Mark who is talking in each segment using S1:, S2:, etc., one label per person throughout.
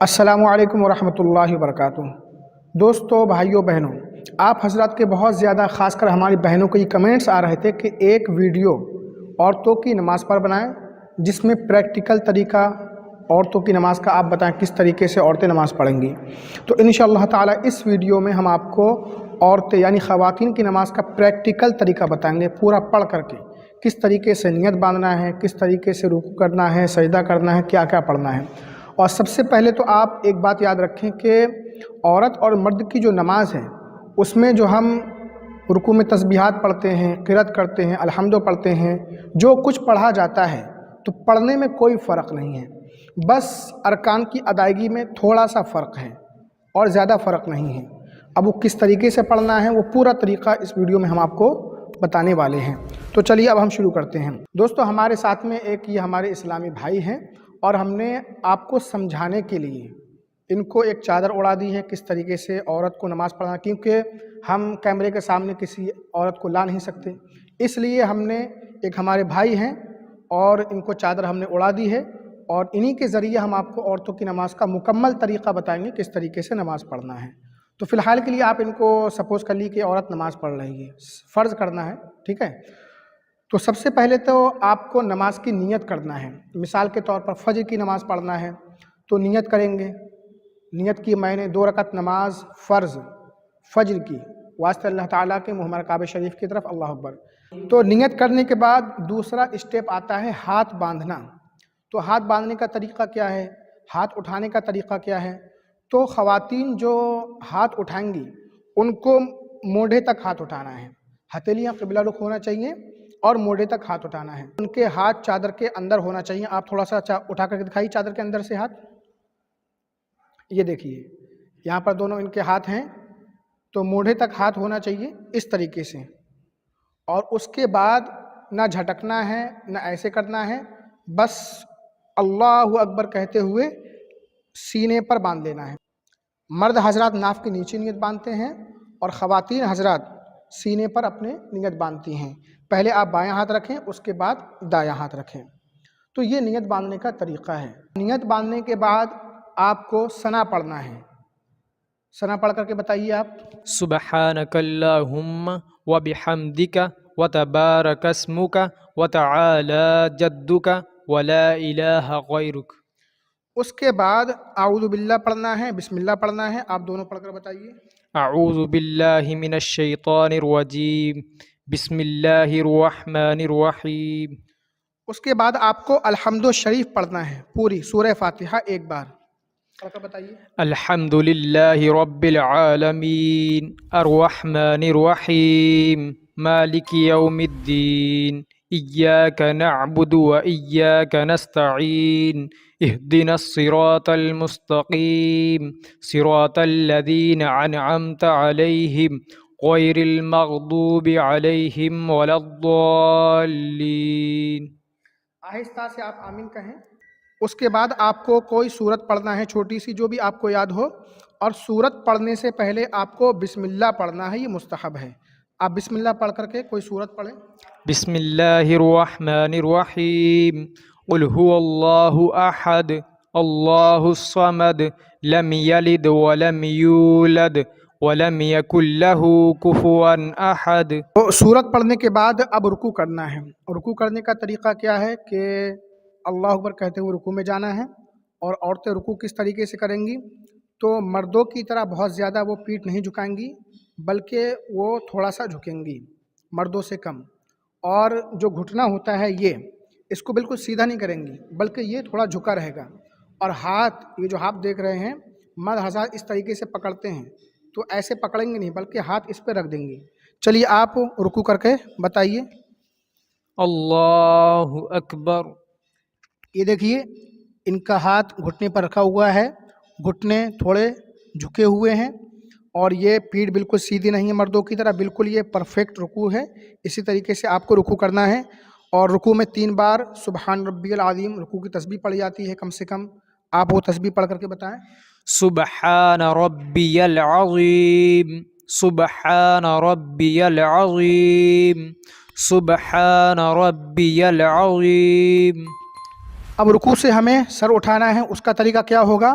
S1: السلام علیکم ورحمۃ اللہ وبرکاتہ۔ دوستو، بھائیوں بہنوں، آپ حضرات کے بہت زیادہ خاص کر ہماری بہنوں کو یہ کمنٹس آ رہے تھے کہ ایک ویڈیو عورتوں کی نماز پر بنائیں جس میں پریکٹیکل طریقہ عورتوں کی نماز کا آپ بتائیں کس طریقے سے عورتیں نماز پڑھیں گی۔ تو انشاءاللہ تعالی اس ویڈیو میں ہم آپ کو عورتیں یعنی خواتین کی نماز کا پریکٹیکل طریقہ بتائیں گے، پورا پڑھ کر کے کس طریقے سے نیت باندھنا ہے، کس طریقے سے رکوع کرنا ہے، سجدہ کرنا ہے، کیا کیا پڑھنا ہے۔ اور سب سے پہلے تو آپ ایک بات یاد رکھیں کہ عورت اور مرد کی جو نماز ہے اس میں جو ہم رکوع میں تسبیحات پڑھتے ہیں، قرات کرتے ہیں، الحمد پڑھتے ہیں، جو کچھ پڑھا جاتا ہے تو پڑھنے میں کوئی فرق نہیں ہے، بس ارکان کی ادائیگی میں تھوڑا سا فرق ہے اور زیادہ فرق نہیں ہے۔ اب وہ کس طریقے سے پڑھنا ہے وہ پورا طریقہ اس ویڈیو میں ہم آپ کو بتانے والے ہیں۔ تو چلیے اب ہم شروع کرتے ہیں۔ دوستو، ہمارے ساتھ میں ایک یہ ہمارے اسلامی بھائی ہیں اور ہم نے آپ کو سمجھانے کے لیے ان کو ایک چادر اڑا دی ہے کس طریقے سے عورت کو نماز پڑھنا، کیونکہ ہم کیمرے کے سامنے کسی عورت کو لا نہیں سکتے، اس لیے ہم نے ایک ہمارے بھائی ہیں اور ان کو چادر ہم نے اڑا دی ہے اور انہی کے ذریعے ہم آپ کو عورتوں کی نماز کا مکمل طریقہ بتائیں گے کس طریقے سے نماز پڑھنا ہے۔ تو فی الحال کے لیے آپ ان کو سپوز کر لی کہ عورت نماز پڑھ رہی ہے، فرض کرنا ہے، ٹھیک ہے؟ تو سب سے پہلے تو آپ کو نماز کی نیت کرنا ہے۔ مثال کے طور پر فجر کی نماز پڑھنا ہے تو نیت کریں گے، نیت کی میں نے 2 رکعت نماز فرض فجر کی واسطے اللہ تعالیٰ کے محمد کعبہ شریف کی طرف، اللہ اکبر۔ تو نیت کرنے کے بعد دوسرا اسٹیپ آتا ہے ہاتھ باندھنا۔ تو ہاتھ باندھنے کا طریقہ کیا ہے، ہاتھ اٹھانے کا طریقہ کیا ہے؟ تو خواتین جو ہاتھ اٹھائیں گی ان کو موڈھے تک ہاتھ اٹھانا ہے، ہتھیلیاں قبلہ رخ ہونا چاہیے اور موڈھے تک ہاتھ اٹھانا ہے۔ ان کے ہاتھ چادر کے اندر ہونا چاہیے۔ آپ تھوڑا سا اٹھا کر کے دکھائیے چادر کے اندر سے ہاتھ، یہ دیکھیے یہاں پر دونوں ان کے ہاتھ ہیں تو موڈھے تک ہاتھ ہونا چاہیے اس طریقے سے، اور اس کے بعد نہ جھٹکنا ہے نہ ایسے کرنا ہے، بس اللہ اکبر کہتے ہوئے سینے پر باندھ لینا ہے۔ مرد حضرات ناف کے نیچے نیت باندھتے ہیں اور خواتین حضرات سینے پر اپنے نیت باندھتی ہیں۔ پہلے آپ بایاں ہاتھ رکھیں، اس کے بعد دایاں ہاتھ رکھیں۔ تو یہ نیت باندھنے کا طریقہ ہے۔ نیت باندھنے کے بعد آپ کو ثنا پڑھنا ہے۔ ثنا پڑھ کر کے بتائیے آپ۔
S2: سبحانک اللہم وبحمدک وتبارک اسمک وتعالی جدک ولا الہ غیرک۔
S1: اس کے بعد اعوذ باللہ پڑھنا ہے، بسم اللہ پڑھنا ہے۔ آپ دونوں پڑھ کر بتائیے۔
S2: اعوذ باللہ من الشیطان الرجیم، بسم اللہ الرحمن الرحیم۔
S1: اس کے بعد آپ کو الحمد شریف پڑھنا ہے، پوری سورہ فاتحہ ایک بار پڑھ کر بتائیے۔
S2: الحمد للہ رب العالمین الرحمن الرحیم مالک یوم الدین ایاک نعبد و ایاک نستعین اہدنا الصراط المستقیم صراط الذین انعمت علیہم غیر المغضوب علیہم ولا الضالین۔
S1: آہستہ سے آپ آمین کہیں۔ اس کے بعد آپ کو کوئی سورت پڑھنا ہے، چھوٹی سی جو بھی آپ کو یاد ہو، اور سورت پڑھنے سے پہلے آپ کو بسم اللہ پڑھنا ہے، یہ مستحب ہے۔ آپ بسم اللہ پڑھ کر کے کوئی سورت پڑھیں۔
S2: بسم اللہ الرحمن الرحیم قل هو اللہ احد اللہ الصمد لم یلد ولم یولد ولم یکن لہ کفوا احد۔
S1: تو سورت پڑھنے کے بعد اب رکوع کرنا ہے۔ رکوع کرنے کا طریقہ کیا ہے کہ اللہ اکبر کہتے ہوئے رکوع میں جانا ہے، اور عورتیں رکوع کس طریقے سے کریں گی؟ تو مردوں کی طرح بہت زیادہ وہ پیٹھ نہیں جھکائیں گی، بلکہ وہ تھوڑا سا جھکیں گی، مردوں سے کم۔ اور جو گھٹنا ہوتا ہے یہ اس کو بالکل سیدھا نہیں کریں گی، بلکہ یہ تھوڑا جھکا رہے گا، اور ہاتھ یہ جو آپ دیکھ رہے ہیں مرد حضرات اس طریقے سے پکڑتے ہیں، تو ایسے پکڑیں گے نہیں بلکہ ہاتھ اس پہ رکھ دیں گے۔ چلیے آپ رکوع کر کے بتائیے۔
S2: اللہ اکبر۔
S1: یہ دیکھیے ان کا ہاتھ گھٹنے پر رکھا ہوا ہے، گھٹنے تھوڑے جھکے ہوئے ہیں، اور یہ پیٹھ بالکل سیدھی نہیں ہے مردوں کی طرح، بالکل یہ پرفیکٹ رکوع ہے۔ اسی طریقے سے آپ کو رکوع کرنا ہے، اور رکوع میں 3 بار سبحان ربی العظیم رکوع کی تسبیح پڑھی جاتی ہے کم سے کم، آپ وہ تسبیح پڑھ کر کے بتائیں۔
S2: سبحان ربی العظیم سبحان ربی العظیم سبحان ربی العظیم۔
S1: اب رکوع سے ہمیں سر اٹھانا ہے، اس کا طریقہ کیا ہوگا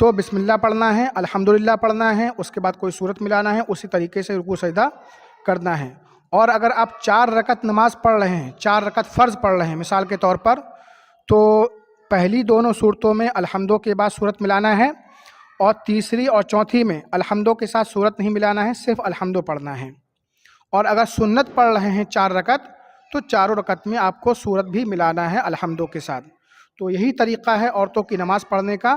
S1: تو بسم اللہ پڑھنا ہے، الحمدللہ پڑھنا ہے، اس کے بعد کوئی صورت ملانا ہے، اسی طریقے سے رکوع سجدہ کرنا ہے۔ اور اگر آپ 4 رکعت نماز پڑھ رہے ہیں، 4 رکعت فرض پڑھ رہے ہیں مثال کے طور پر، تو پہلی دونوں صورتوں میں الحمدوں کے بعد صورت ملانا ہے، اور تیسری اور چوتھی میں الحمدوں کے ساتھ صورت نہیں ملانا ہے، صرف الحمدو پڑھنا ہے۔ اور اگر سنت پڑھ رہے ہیں 4 رکعت، تو چاروں رکعت میں آپ کو صورت بھی ملانا ہے الحمدوں کے ساتھ۔ تو یہی طریقہ ہے عورتوں کی نماز پڑھنے کا۔